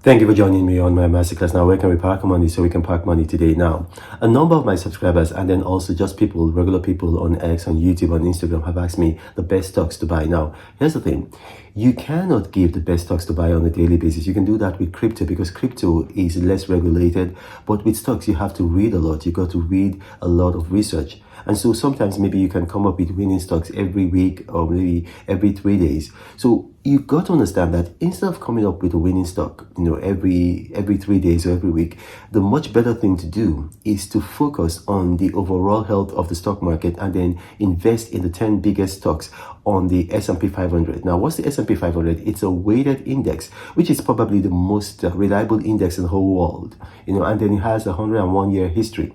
Thank you for joining me on my masterclass. Now, where can we park money so we can park money today? Now, a number of my subscribers and then also just people, regular people on X, on YouTube, on Instagram have asked me the best stocks to buy. Now, here's the thing. You cannot give the best stocks to buy on a daily basis. You can do that with crypto because crypto is less regulated. But with stocks, you have to read a lot. You got to read a lot of research. And so sometimes maybe you can come up with winning stocks every week or maybe every 3 days. So you've got to understand that instead of coming up with a winning stock, every 3 days or every week, the much better thing to do is to focus on the overall health of the stock market and then invest in the 10 biggest stocks on the S&P 500. Now, what's the S&P 500? It's a weighted index, which is probably the most reliable index in the whole world, and then it has a 101-year history.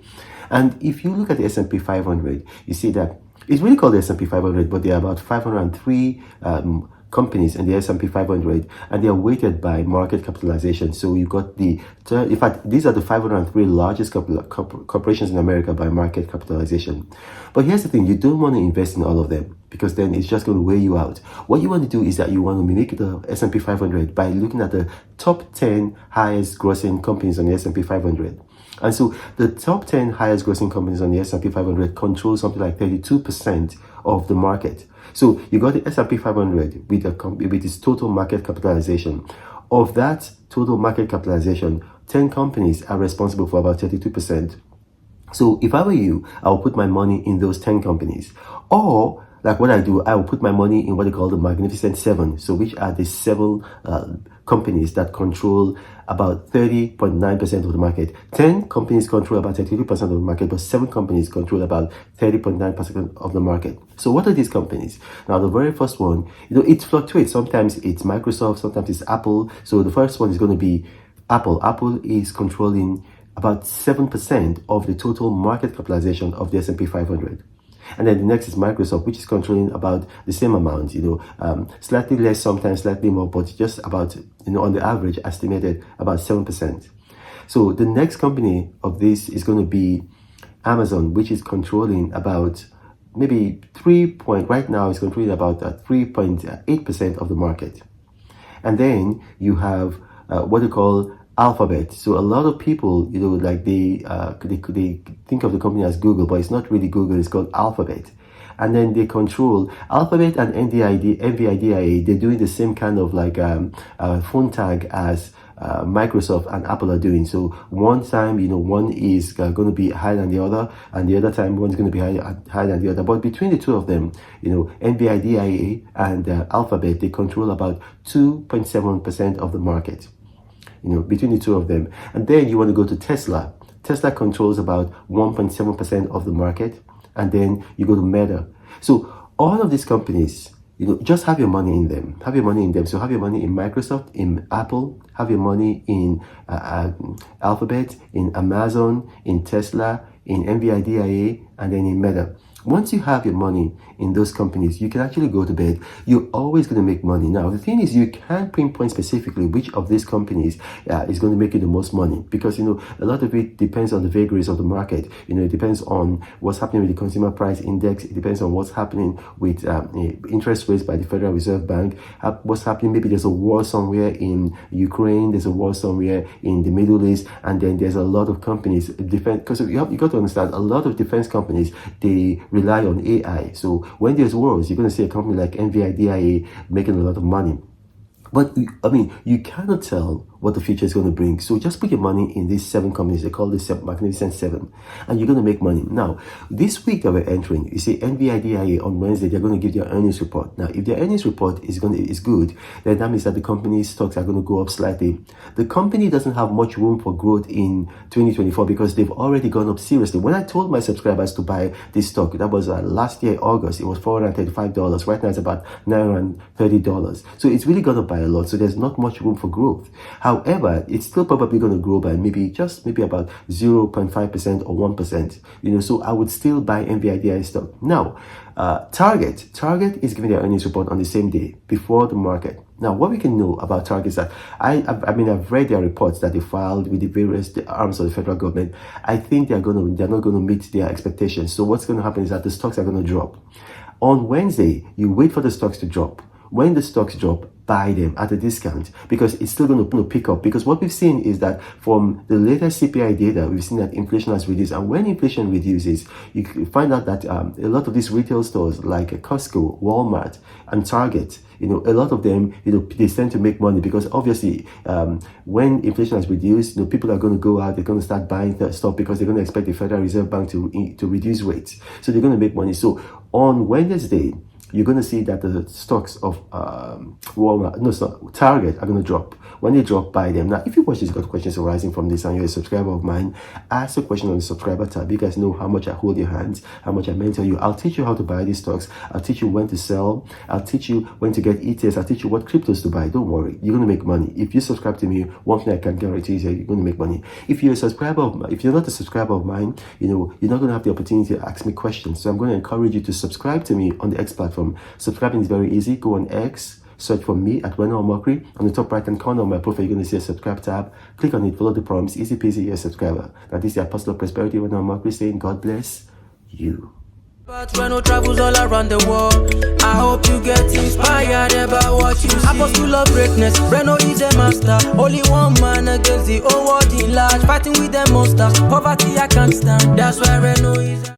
And if you look at the S&P 500, you see that it's really called the S&P 500, but there are about 503 companies in the S&P 500, and they are weighted by market capitalization. So you've got in fact, these are the 503 largest corporations in America by market capitalization. But here's the thing, you don't want to invest in all of them because then it's just going to weigh you out. What you want to do is that you want to mimic the S&P 500 by looking at the top 10 highest grossing companies on the S&P 500. And so the top 10 highest grossing companies on the S&P 500 control something like 32% of the market. So you got the S&P 500 with its total market capitalization. Of that total market capitalization, 10 companies are responsible for about 32%. So if I were you, I would put my money in those 10 companies. Or like what I do, I will put my money in what they call the Magnificent Seven. So which are the seven companies that control about 30.9% of the market. 10 companies control about 32% of the market, but 7 companies control about 30.9% of the market. So what are these companies? Now, the very first one, it fluctuates. Sometimes it's Microsoft, sometimes it's Apple. So the first one is going to be Apple. Apple is controlling about 7% of the total market capitalization of the S&P 500. And then the next is Microsoft, which is controlling about the same amount, slightly less, sometimes slightly more, but just about, on the average, estimated about 7%. So the next company of this is going to be Amazon, which is controlling about maybe right now it's controlling about 3.8% of the market. And then you have what they call Alphabet. So a lot of people, they think of the company as Google, but it's not really Google, it's called Alphabet. And then they control Alphabet and NVIDIA. They're doing the same kind of phone tag as Microsoft and Apple are doing. So one time, one is going to be higher than the other, and the other time one's going to be higher than the other. But between the two of them, NVIDIA and Alphabet, they control about 2.7% of the market. Between the two of them. And then you want to go to Tesla. Tesla controls about 1.7% of the market. And then you go to Meta. So all of these companies, just have your money in them. Have your money in them. So have your money in Microsoft, in Apple, have your money in Alphabet, in Amazon, in Tesla, in NVIDIA, and then in Meta. Once you have your money in those companies, you can actually go to bed. You're always going to make money. Now, the thing is, you can't pinpoint specifically which of these companies is going to make you the most money because, a lot of it depends on the vagaries of the market. It depends on what's happening with the consumer price index. It depends on what's happening with interest rates by the Federal Reserve Bank. What's happening, maybe there's a war somewhere in Ukraine, there's a war somewhere in the Middle East, and then there's a lot of companies, because you got to understand, a lot of defense companies, they rely on AI. So when there's wars, you're going to see a company like NVIDIA making a lot of money. But you cannot tell what the future is going to bring. So just put your money in these 7 companies. They call this Magnificent Seven, and you're going to make money. Now, this week that we're entering, you see NVIDIA on Wednesday, they're going to give their earnings report. Now, if their earnings report is good, then that means that the company's stocks are going to go up slightly. The company doesn't have much room for growth in 2024 because they've already gone up seriously. When I told my subscribers to buy this stock, that was last year, August, it was $435. Right now, it's about $930. So it's really gone up by a lot. So there's not much room for growth. However, it's still probably going to grow by maybe about 0.5% or 1%. So I would still buy NVIDIA stock. Now, Target is giving their earnings report on the same day before the market. Now, what we can know about Target is that I've read their reports that they filed with the various arms of the federal government. I think they're not going to meet their expectations. So what's going to happen is that the stocks are going to drop. On Wednesday, you wait for the stocks to drop. When the stocks drop, buy them at a discount, because it's still going to pick up. Because what we've seen is that from the latest CPI data, we've seen that inflation has reduced, and when inflation reduces, you find out that a lot of these retail stores like Costco, Walmart, and Target, a lot of them, they tend to make money, because obviously when inflation has reduced, people are going to go out, they're going to start buying stuff, because they're going to expect the Federal Reserve Bank to reduce rates, so they're going to make money. So on Wednesday, you're going to see that the stocks of Target are going to drop. When they drop, buy them. Now, if you watch this, got questions arising from this and you're a subscriber of mine, ask a question on the subscriber tab. You guys know how much I hold your hands, how much I mentor you. I'll teach you how to buy these stocks. I'll teach you when to sell. I'll teach you when to get ETFs. I'll teach you what cryptos to buy. Don't worry. You're going to make money. If you subscribe to me, one thing I can guarantee is that you're going to make money. If you're a subscriber of mine, if you're not a subscriber of mine, you're not going to have the opportunity to ask me questions. So I'm going to encourage you to subscribe to me on the X platform. Subscribing is very easy. Go on X, search for me at Reno Omokri. On the top right hand corner of my profile, you're going to see a subscribe tab. Click on it, follow the prompts, easy peasy, you're a subscriber. Now, this is the Apostle of Prosperity, Reno Omokri, saying God bless you. But Reno travels all around the world. I hope you get inspired about what you see. Apostle of greatness, Reno is a master. Only one man against the whole world in large. Fighting with the monsters, poverty I can't stand. That's why Reno is